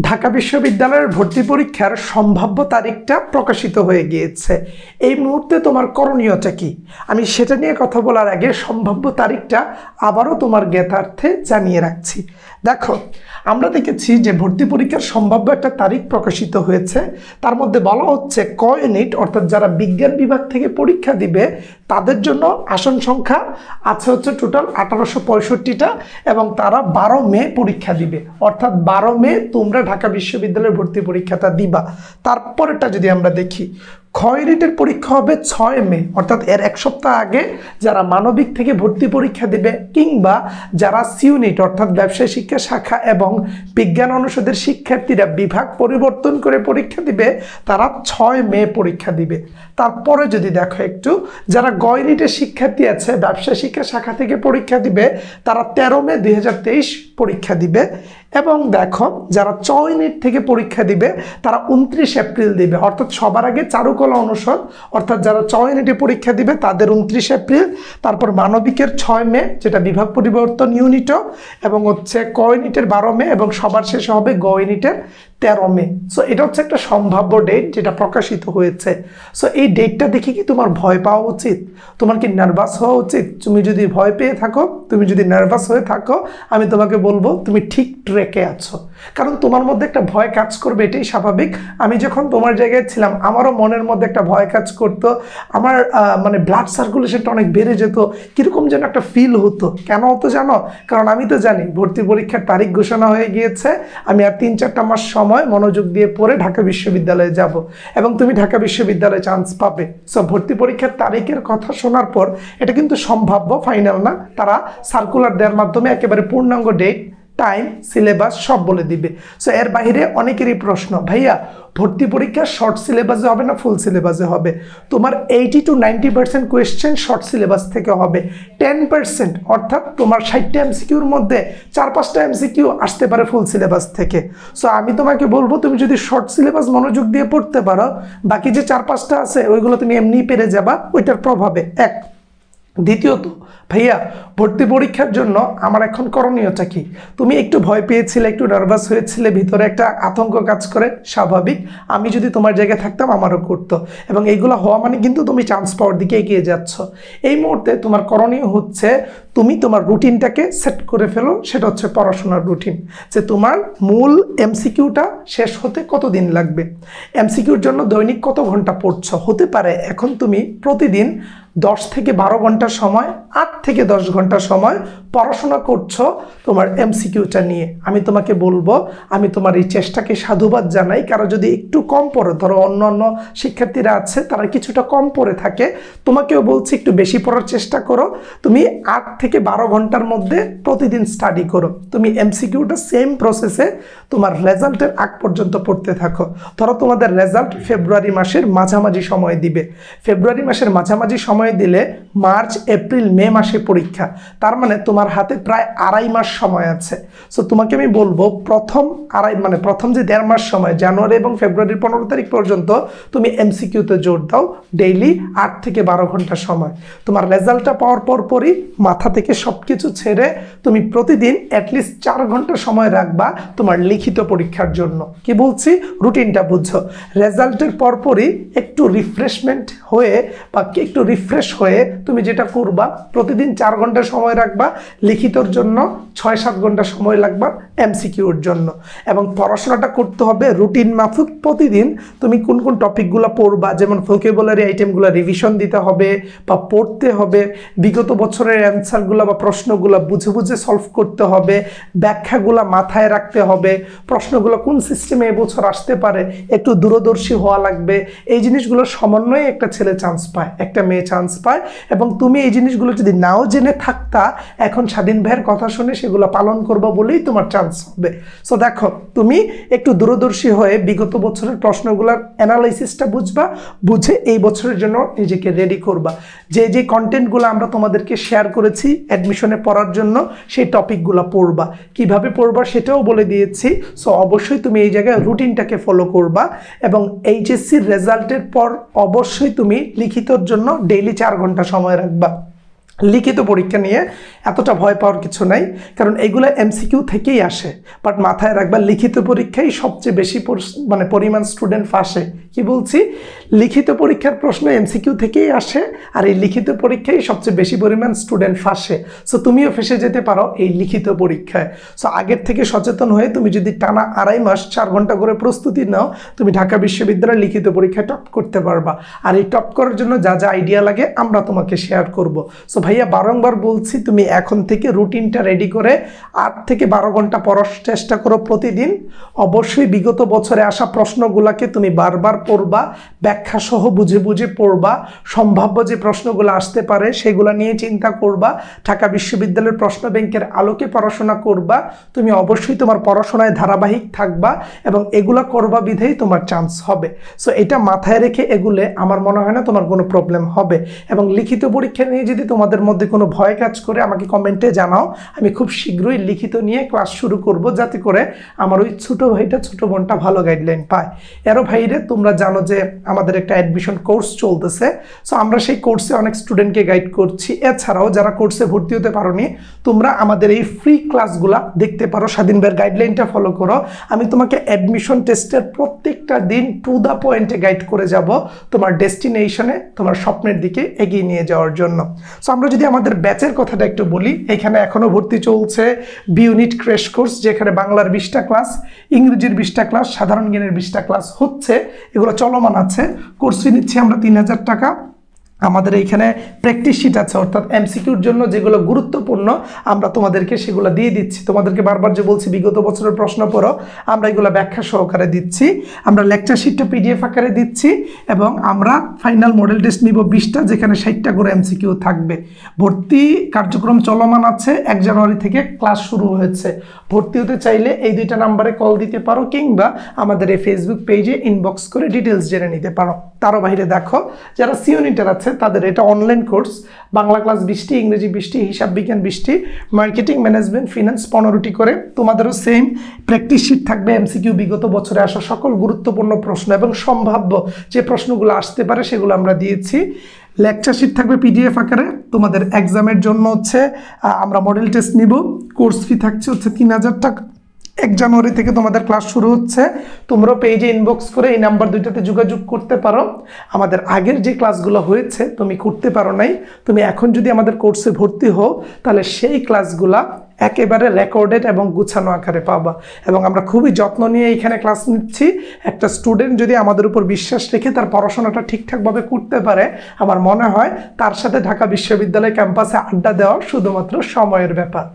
ঢাকা বিশ্ববিদ্যালয়ের ভর্তি পরীক্ষার সম্ভাব্য তারিখটা প্রকাশিত হয়ে গিয়েছে। এই মুহূর্তে তোমার করণীয়টা কি? আমি সেটা নিয়ে কথা বলার আগে সম্ভাব্য তারিখটা আবারও তোমার জ্ঞাতার্থে জানিয়ে রাখছি। দেখো, আমরা দেখেছি যে ভর্তি পরীক্ষার সম্ভাব্য একটা তারিখ প্রকাশিত হয়েছে। তার মধ্যে বলা হচ্ছে ক ইউনিট অর্থাৎ যারা বিজ্ঞান বিভাগ থেকে পরীক্ষা দিবে তাদের জন্য আসন সংখ্যা আছে হচ্ছে টোটাল 1865টা এবং তারা 12 মে পরীক্ষা দিবে। অর্থাৎ 12 মে তোমরা ঢাকা বিশ্ববিদ্যালয়ের ভর্তি পরীক্ষাটা দিবা। তারপরেটা যদি আমরা দেখি, খ ইউনিটের পরীক্ষা হবে 6 মে, অর্থাৎ এর এক সপ্তাহ আগে যারা মানবিক থেকে ভর্তি পরীক্ষা দিবে কিংবা যারা সি ইউনিট অর্থাৎ ব্যবসায় শিক্ষা শাখা এবং বিজ্ঞান অনুষদের শিক্ষার্থীরা বিভাগ পরিবর্তন করে পরীক্ষা দিবে তারা 6 মে পরীক্ষা দিবে। তারপরে যদি দেখো একটু, যারা গ ইউনিটের শিক্ষার্থী আছে ব্যবসায় শিক্ষা শাখা থেকে পরীক্ষা দিবে তারা 13 মে 2023 পরীক্ষা দিবে। এবং দেখো, যারা চ ইউনিট থেকে পরীক্ষা দিবে তারা 29 এপ্রিল দিবে। অর্থাৎ সবার আগে চারুকলা অনুষদ অর্থাৎ যারা চ ইউনিটে পরীক্ষা দিবে তাদের 29 এপ্রিল, তারপর মানবিকের 6 মে যেটা বিভাগ পরিবর্তন ইউনিটও, এবং হচ্ছে ক ইউনিটের 12 মে এবং সবার শেষে হবে গ ইউনিটের 13 মে। সো এটা হচ্ছে একটা সম্ভাব্য ডেট যেটা প্রকাশিত হয়েছে। সো এই ডেটটা দেখে কি তোমার ভয় পাওয়া উচিত? তোমার কি নার্ভাস হওয়া উচিত? তুমি যদি ভয় পেয়ে থাকো, তুমি যদি নার্ভাস হয়ে থাকো, আমি তোমাকে বলবো তুমি ঠিক ট্র্যাকে আছো। কারণ তোমার মধ্যে একটা ভয় কাজ করবে, এটাই স্বাভাবিক। আমি যখন তোমার জায়গায় ছিলাম আমারও মনের মধ্যে একটা ভয় কাজ করতো। আমার মানে ব্লাড সার্কুলেশনটা অনেক বেড়ে যেত, কীরকম যেন একটা ফিল হতো। কেন হতো জানো? কারণ আমি তো জানি ভর্তি পরীক্ষার তারিখ ঘোষণা হয়ে গিয়েছে, আমি আর 3-4টা মাস সময় মনোযোগ দিয়ে পড়ে ঢাকা বিশ্ববিদ্যালয়ে যাব এবং তুমি ঢাকা বিশ্ববিদ্যালয়ে চান্স পাবে। সো ভর্তি পরীক্ষার তারিখের কথা শোনার পর এটা কিন্তু সম্ভাব্য, ফাইনাল না। তারা সার্কুলার দেওয়ার মাধ্যমে একেবারে পূর্ণাঙ্গ ডেট, টাইম, সিলেবাস সব বলে দিবে। সো এর বাইরে অনেকেরই প্রশ্ন, ভাইয়া ভর্তি পরীক্ষা শর্ট সিলেবাসে হবে না ফুল সিলেবাসে হবে? তোমার 80 to 90% কোয়েশ্চেন শর্ট সিলেবাস থেকে হবে। 10% অর্থাৎ তোমার 60টা এমসিকিউর মধ্যে 4-5টা এমসিকিউ আসতে পারে ফুল সিলেবাস থেকে। সো আমি তোমাকে বলবো তুমি যদি শর্ট সিলেবাস মনোযোগ দিয়ে পড়তে পারো, বাকি যে 4-5টা আছে ওইগুলো তুমি এমনিই পেরে যাবা ওইটার প্রভাবে। এক, দ্বিতীয়ত ভাইয়া ভর্তি পরীক্ষার জন্য আমার এখন করণীয়টা কি? তুমি একটু ভয় পেয়েছিলে, একটু নার্ভাস হয়েছিলে, ভিতরে একটা আতঙ্ক কাজ করে, স্বাভাবিক। আমি যদি তোমার জায়গায় থাকতাম আমারও করতো। এবং এইগুলো হওয়া মানে কিন্তু তুমি চান্স পাওয়ার দিকে এগিয়ে যাচ্ছ। এই মুহূর্তে তোমার করণীয় হচ্ছে তুমি তোমার রুটিনটাকে সেট করে ফেলো। সেটা হচ্ছে পড়াশোনার রুটিন, যে তোমার মূল এমসিকিউটা শেষ হতে কতদিন লাগবে, এমসিকিউর জন্য দৈনিক কত ঘন্টা পড়ছো। হতে পারে এখন তুমি প্রতিদিন 10 থেকে 12 ঘন্টার সময়, 8 থেকে 10 ঘন্টা সময় পড়াশোনা করছো তোমার এমসিকিউটা নিয়ে। আমি তোমাকে বলবো, আমি তোমার এই চেষ্টাকে সাধুবাদ জানাই। কারো যদি একটু কম পড়ে, ধরো অন্য শিক্ষার্থীরা আছে তারা কিছুটা কম পড়ে থাকে, তোমাকেও বলছি একটু বেশি পড়ার চেষ্টা করো। তুমি 8 থেকে 12 ঘন্টার মধ্যে প্রতিদিন স্টাডি করো। তুমি এমসিকিউটা সেম প্রসেসে তোমার রেজাল্টের আগ পর্যন্ত পড়তে থাকো। ধরো তোমাদের রেজাল্ট ফেব্রুয়ারি মাসের মাঝামাঝি সময় দিবে। ফেব্রুয়ারি মাসের মাঝামাঝি সময় দিলে মার্চ, এপ্রিল, মে মাসে পরীক্ষা। তার মানে তোমার হাতে প্রায় 2.5 মাস সময় আছে। সো তোমাকে আমি বলবো প্রথম যে 1.5 মাস সময়, জানুয়ারি এবং ফেব্রুয়ারির 15 তারিখ পর্যন্ত তুমি এমসিকিউতে জোর দাও। ডেইলি 8 থেকে 12 ঘন্টা সময়। তোমার রেজাল্টটা পাওয়ার পরই মাথা থেকে সব কিছু ছেড়ে তুমি প্রতিদিন অ্যাটলিস্ট 4 ঘন্টা সময় রাখবা তোমার লিখিত পরীক্ষার জন্য। কি বলছি? রুটিনটা বুঝছো। রেজাল্টের পরই একটু রিফ্রেশমেন্ট হয়ে বা একটু রিফ্রেশ হয়ে তুমি যেটা করবা, প্রতিদিন 4 ঘন্টা সময় রাখবা লিখিতর জন্য, 6-7 ঘন্টা সময় লাগবা এমসিকিউর জন্য। এবং পড়াশোনাটা করতে হবে রুটিন মাফিক। প্রতিদিন তুমি কোন কোন টপিকগুলো পড়বা, যেমন ভোকাবুলারি আইটেমগুলো রিভিশন দিতে হবে বা পড়তে হবে, বিগত বছরের অ্যান্সারগুলো বা প্রশ্নগুলো বুঝে বুঝে সলভ করতে হবে, ব্যাখ্যাগুলো মাথায় রাখতে হবে, প্রশ্নগুলো কোন সিস্টেমে এবছর আসতে পারে, একটু দূরদর্শী হওয়া লাগবে। এই জিনিসগুলো সমন্বয়ে একটা ছেলে চান্স পায়, একটা মেয়ে চান্স পায়। এবং তুমি এই জিনিসগুলো যদি নাও জেনে থাকতা, এখন স্বাধীন ভাইয়ের কথা শুনে সেগুলো পালন করবো বলেই তোমার চান্স হবে। সো দেখো, তুমি একটু দূরদর্শী হয়ে বিগত বছরের প্রশ্নগুলোর অ্যানালাইসিসটা বুঝবা, বুঝে এই বছরের জন্য নিজেকে রেডি করবা। যে কন্টেন্টগুলো আমরা তোমাদেরকে শেয়ার করেছি অ্যাডমিশনে পড়ার জন্য, সেই টপিকগুলো পড়বা। কিভাবে পড়বা সেটাও বলে দিয়েছি। সো অবশ্যই তুমি এই জায়গায় রুটিনটাকে ফলো করবা। এবং এইচএসসির রেজাল্টের পর অবশ্যই তুমি লিখিতর জন্য ডেইলি 4 ঘন্টা সময় রাখবা। লিখিত পরীক্ষা নিয়ে এতটা ভয় পাওয়ার কিছু নাই, কারণ এগুলো এমসিকিউ থেকেই আসে। বাট মাথায় রাখবা লিখিত পরীক্ষায় সবচেয়ে বেশি পরিমাণ স্টুডেন্ট ফাঁসে। কি বলছি? লিখিত পরীক্ষার প্রশ্ন এমসিকিউ থেকেই আসে, আর এই লিখিত পরীক্ষায় সবচেয়ে বেশি পরিমাণ স্টুডেন্ট ফাঁসে। সো তুমিও ফেসে যেতে পারো এই লিখিত পরীক্ষায়। সো আগের থেকে সচেতন হয়ে তুমি যদি টানা 2.5 মাস 4 ঘন্টা করে প্রস্তুতি নাও, তুমি ঢাকা বিশ্ববিদ্যালয়ের লিখিত পরীক্ষায় টপ করতে পারবা। আর এই টপ করার জন্য যা যা আইডিয়া লাগে আমরা তোমাকে শেয়ার করব। সো ভাইয়া বারংবার বলছি, তুমি এখন থেকে রুটিনটা রেডি করে 8 থেকে 12 ঘন্টা পড়ার চেষ্টা করো প্রতিদিন। অবশ্যই বিগত বছরে আসা প্রশ্নগুলোকে তুমি বারবার পড়বা, ব্যাখ্যা সহ বুঝে বুঝে পড়বা। সম্ভাব্য যে প্রশ্নগুলো আসতে পারে সেগুলো নিয়ে চিন্তা করবা। ঢাকা বিশ্ববিদ্যালয়ের প্রশ্ন ব্যাংকের আলোকে পড়াশোনা করবা। তুমি অবশ্যই তোমার পড়াশোনায় ধারাবাহিক থাকবা এবং এগুলা করবা বিধেই তোমার চান্স হবে। সো এটা মাথায় রেখে এগুলে আমার মনে হয় না তোমার কোনো প্রবলেম হবে। এবং লিখিত পরীক্ষা নিয়ে যদি তোমাদের মধ্যে কোনো ভয় কাজ করে আমাকে কমেন্টে জানাও। আমি খুব শীঘ্রই লিখিত নিয়ে ক্লাস শুরু করব, যাতে করে আমার ওই ছোটো ভাইটা ছোটো বোনটা ভালো গাইডলাইন পায়। এরও ভাইরে তোমরা জানো যে আমাদের একটা অ্যাডমিশন কোর্স চলতেছে। সো আমরা সেই কোর্সে অনেক স্টুডেন্টকে গাইড করছি। এছাড়াও যারা কোর্সে ভর্তি হতে পারোনি, তোমরা আমাদের এই ফ্রি ক্লাসগুলা দেখতে পারো, স্বাধীন ভাইয়ের গাইডলাইনটা ফলো করো। আমি তোমাকে অ্যাডমিশন টেস্টের প্রত্যেকটা দিন টু দ্য পয়েন্টে গাইড করে যাব তোমার ডেস্টিনেশনে, তোমার স্বপ্নের দিকে এগিয়ে নিয়ে যাওয়ার জন্য। সো আমরা যদি আমাদের ব্যাচের কথাটা একটু বলি, এখানে এখনও ভর্তি চলছে বি ইউনিট ক্র্যাশ কোর্স, যেখানে বাংলার 20টা ক্লাস, ইংরেজির 20টা ক্লাস, সাধারণ জ্ঞানের 20টা ক্লাস হচ্ছে। এগুলো চলমান আছে। কোর্স ফি নিচ্ছি আমরা 3000 টাকা। আমাদের এইখানে প্র্যাকটিস শিট আছে, অর্থাৎ এমসিকিউর জন্য যেগুলো গুরুত্বপূর্ণ আমরা তোমাদেরকে সেগুলো দিয়ে দিচ্ছি। তোমাদেরকে বারবার যে বলছি বিগত বছরের প্রশ্ন পড়ো, আমরা এগুলো ব্যাখ্যা সহকারে দিচ্ছি। আমরা লেকচার শিটটা পিডিএফ আকারে দিচ্ছি এবং আমরা ফাইনাল মডেল টেস্ট নিব 20টা, যেখানে 60টা করে এমসিকিউ থাকবে। ভর্তি কার্যক্রম চলমান আছে, 1 জানুয়ারি থেকে ক্লাস শুরু হয়েছে। ভর্তি হতে চাইলে এই 2টা নাম্বারে কল দিতে পারো, কিংবা আমাদের এই ফেসবুক পেজে ইনবক্স করে ডিটেলস জেনে নিতে পারো। তারও বাইরে দেখো, যারা সি ইউনিটের আছে তাদের এটা অনলাইন কোর্স। বাংলা ক্লাস 20টি, ইংরেজি 20টি, হিসাব বিজ্ঞান 20টি, মার্কেটিং, ম্যানেজমেন্ট, ফিনান্স 15টি করে। তোমাদেরও সেম প্র্যাকটিস শিট থাকবে, এমসিকিউ বিগত বছরে আসা সকল গুরুত্বপূর্ণ প্রশ্ন এবং সম্ভাব্য যে প্রশ্নগুলো আসতে পারে সেগুলো আমরা দিয়েছি। লেকচার শিট থাকবে পিডিএফ আকারে। তোমাদের এক্সামের জন্য হচ্ছে আমরা মডেল টেস্ট নিব। কোর্স ফি থাকছে হচ্ছে 3000 টাকা। 1 জানুয়ারি থেকে তোমাদের ক্লাস শুরু হচ্ছে। তোমরাও পেজে ইনবক্স করে এই নাম্বার 2টাতে যোগাযোগ করতে পারো। আমাদের আগের যে ক্লাসগুলো হয়েছে তুমি করতে পারো নাই, তুমি এখন যদি আমাদের কোর্সে ভর্তি হও, তাহলে সেই ক্লাসগুলা একেবারে রেকর্ডেড এবং গুছানো আকারে পাবা। এবং আমরা খুবই যত্ন নিয়ে এইখানে ক্লাস নিচ্ছি। একটা স্টুডেন্ট যদি আমাদের উপর বিশ্বাস রেখে তার পড়াশোনাটা ঠিকঠাকভাবে করতে পারে, আমার মনে হয় তার সাথে ঢাকা বিশ্ববিদ্যালয় ক্যাম্পাসে আড্ডা দেওয়া শুধুমাত্র সময়ের ব্যাপার।